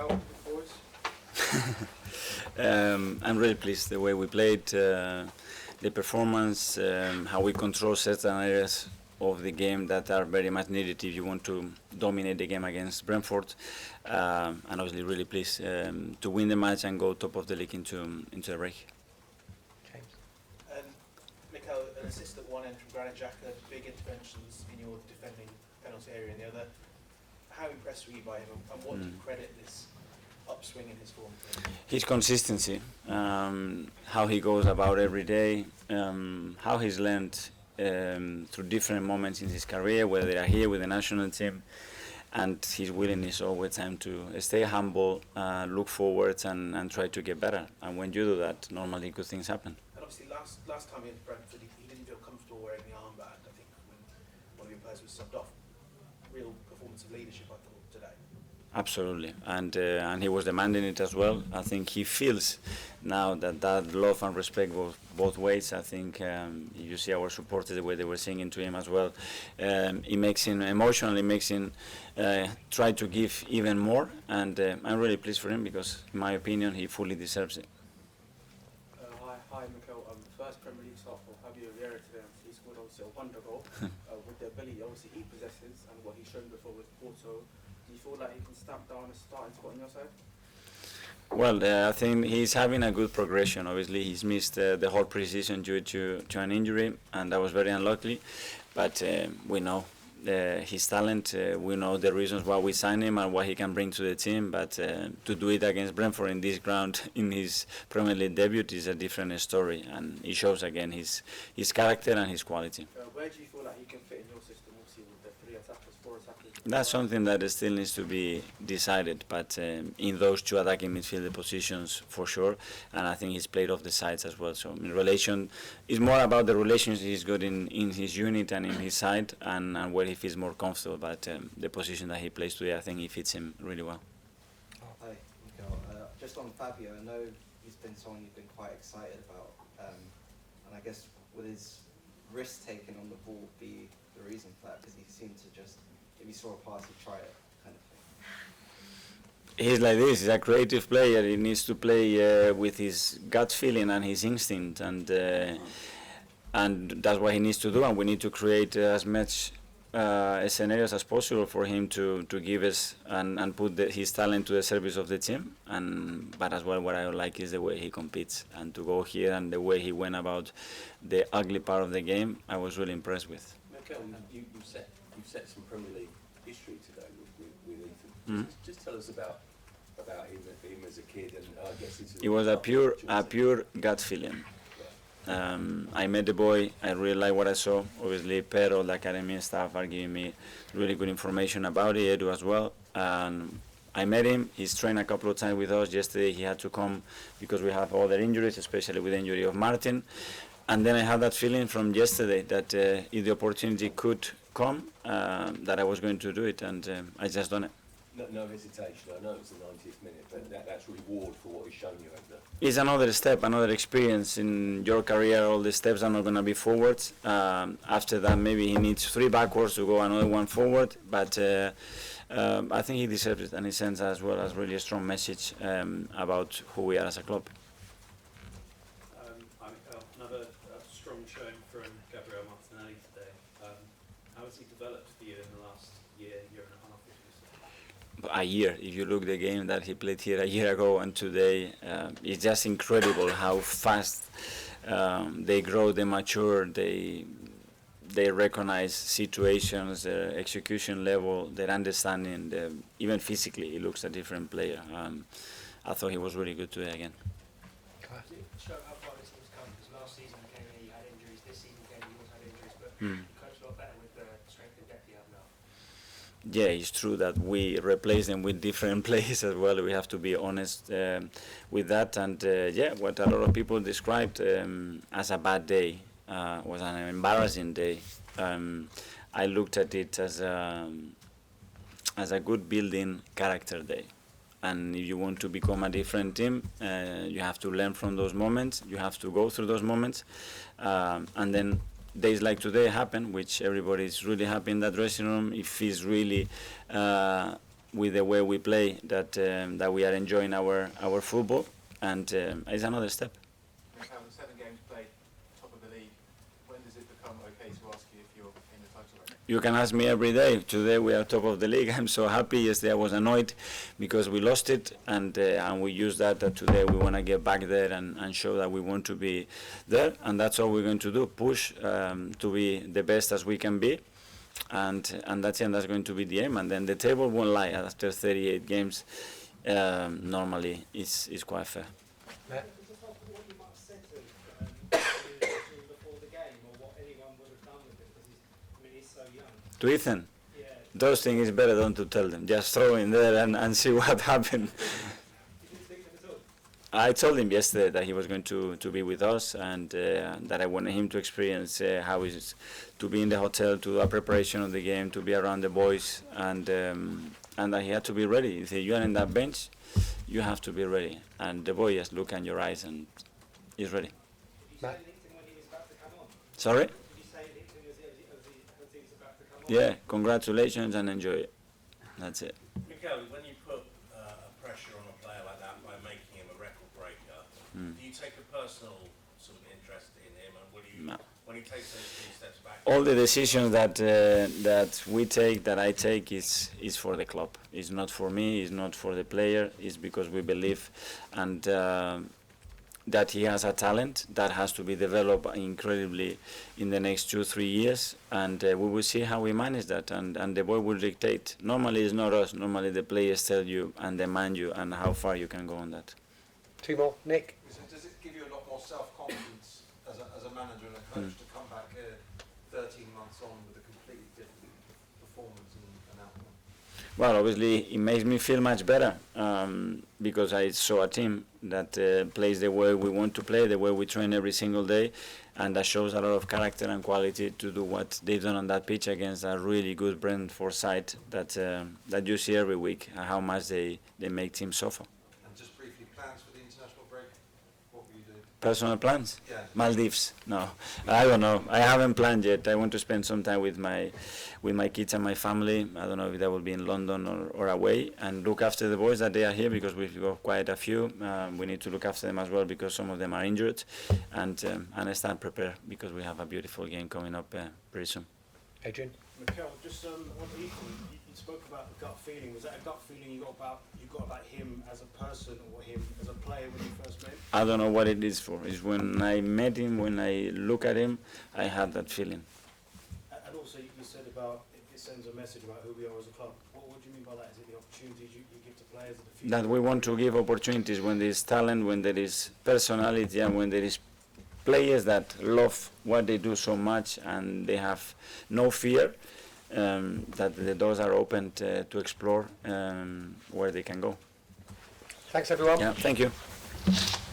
Mikel, the boys? I'm really pleased the way we played, the performance, how we control certain areas of the game that are very much needed if you want to dominate the game against Brentford, and obviously really pleased to win the match and go top of the league into the break. James. Mikel, an assist at one end from Captain Xhaka, big interventions in your defending penalty area in the other. How impressed were you by him, and what do you credit this upswing in his form to? His consistency, how he goes about every day, how he's learned through different moments in his career, whether they are here with the national team, and his willingness all the time to stay humble, look forwards, and try to get better. And when you do that, normally good things happen. And obviously, last time in Brentford, he didn't feel comfortable wearing the armband. I think when one of your players was subbed off, real performance of leadership, I thought, today. Absolutely, and he was demanding it as well. I think he feels now that love and respect goes both ways. I think you see our supporters, the way they were singing to him as well. It makes him emotional. It makes him try to give even more, and I'm really pleased for him because, in my opinion, he fully deserves it. Hi, Mikel. First Premier League start for Fabio Vieira today. He scored obviously a wonder goal with the ability obviously he possesses and what he's shown before with Porto. Do you feel like he can stamp down a starting spot on your side? Well, I think he's having a good progression. Obviously, he's missed the whole pre-season due to an injury, and that was very unlucky. But we know his talent. We know the reasons why we signed him and what he can bring to the team. But to do it against Brentford in this ground in his Premier League debut is a different story, and it shows again his character and his quality. Where do you feel like he can fit in your system, obviously, with the 3 attackers, 4 attackers? That's something that still needs to be decided, but in those 2 attacking midfield positions for sure, and I think he's played off the sides as well. So in relation, it's more about the relations he's got in his unit and in his side, and where he feels more comfortable. But the position that he plays today, I think he fits him really well. Hi, Mikel. Just on Fabio, I know he's been someone you've been quite excited about, and I guess would his risk taking on the ball be the reason for that? Because he seemed to just, if he saw a pass, he'd try it, kind of thing. He's like this. He's a creative player. He needs to play with his gut feeling and his instinct, and that's what he needs to do. And we need to create as much scenarios as possible for him to give us and put his talent to the service of the team. But as well, what I like is the way he competes, and to go here and the way he went about the ugly part of the game, I was really impressed with. Mikel, you set some Premier League history today with Ethan. Just tell us about him as a kid, and I guess it was a pure gut feeling. I met the boy. I really like what I saw. Obviously, Pero, the academy staff are giving me really good information about it. Edu as well. And I met him. He's trained a couple of times with us. Yesterday he had to come because we have other injuries, especially with the injury of Martin. And then I had that feeling from yesterday that if the opportunity could come, that I was going to do it, and I just done it. No hesitation. I know it was the 90th minute, but that's reward for what he's shown you over there. It's another step, another experience in your career. All the steps are not going to be forwards. After that, maybe he needs 3 backwards to go another 1 forward. But I think he deserves it, and he sends as well as really a strong message about who we are as a club. Another strong showing from Gabriel Martinelli today. How has he developed for you in the last year and a half? A year. If you look the game that he played here a year ago and today, it's just incredible how fast they grow, they mature, they recognize situations, their execution level, their understanding. Even physically, he looks a different player. I thought he was really good today again. Show how far this team's come, because last season you came here, you had injuries. This season you came, you also had injuries, but you coach a lot better with the strength and depth you have now. Yeah, it's true that we replace them with different players as well. We have to be honest with that. And what a lot of people described as a bad day was an embarrassing day. I looked at it as a good building character day. And if you want to become a different team, you have to learn from those moments. You have to go through those moments. And then days like today happen, which everybody is really happy in that dressing room. It feels really with the way we play that we are enjoying our football, and it's another step. Mikel, 7 games played, top of the league. When does it become okay to ask you if you're in the title race? You can ask me every day. Today we are top of the league. I'm so happy. Yesterday I was annoyed because we lost it, and we use that today we want to get back there and show that we want to be there, and that's all we're going to do. Push to be the best as we can be, and that's it. And that's going to be the aim. And then the table won't lie. After 38 games, normally it's quite fair. What you might have said to him before the game, or what anyone would have done with him, because he's so young. To Ethan, Yeah. those things is better don't to tell them. Just throw in there and see what happens. You didn't speak to him at all? I told him yesterday that he was going to be with us, and that I wanted him to experience how it is to be in the hotel, to do a preparation of the game, to be around the boys, and that he had to be ready. If you are in that bench, you have to be ready. And the boy just look in your eyes and he's ready. Did you say anything to him when he was about to come on? Sorry? Did you say anything to him as he was about to come on? Yeah, congratulations and enjoy it. That's it. Mikel, when you put pressure on a player like that by making him a record breaker, do you take a personal sort of interest in him, and will you, No. when he takes those 3 steps back? All the decisions that we take, that I take, is for the club. It's not for me. It's not for the player. It's because we believe, and that he has a talent that has to be developed incredibly in the next 2-3 years, and we will see how we manage that. And the boy will dictate. Normally, it's not us. Normally, the players tell you and demand you, and how far you can go on that. 2 more. Nick? Does it give you a lot more self-confidence as a manager and a coach to come back here 13 months on with a completely different performance and outcome? Well, obviously, it makes me feel much better because I saw a team that plays the way we want to play, the way we train every single day, and that shows a lot of character and quality to do what they've done on that pitch against a really good Brentford side that you see every week, how much they make teams suffer. And just briefly, plans for the international break? What will you do? Personal plans? Yeah. Maldives? No, I don't know. I haven't planned yet. I want to spend some time with my kids and my family. I don't know if that will be in London or away, and look after the boys that they are here, because we've got quite a few. We need to look after them as well, because some of them are injured, and I start prepare because we have a beautiful game coming up pretty soon. Adrian? Mikel, just on Ethan, you spoke about the gut feeling. Was that a gut feeling you got about him as a person or him as a player when you first met him? I don't know what it is for. It's when I met him, when I look at him, I had that feeling. And also, you said about it sends a message about who we are as a club. What do you mean by that? Is it the opportunities you give to players in the future? That we want to give opportunities when there is talent, when there is personality, and when there is players that love what they do so much and they have no fear, that the doors are open to explore where they can go. Thanks, everyone. Yeah, thank you.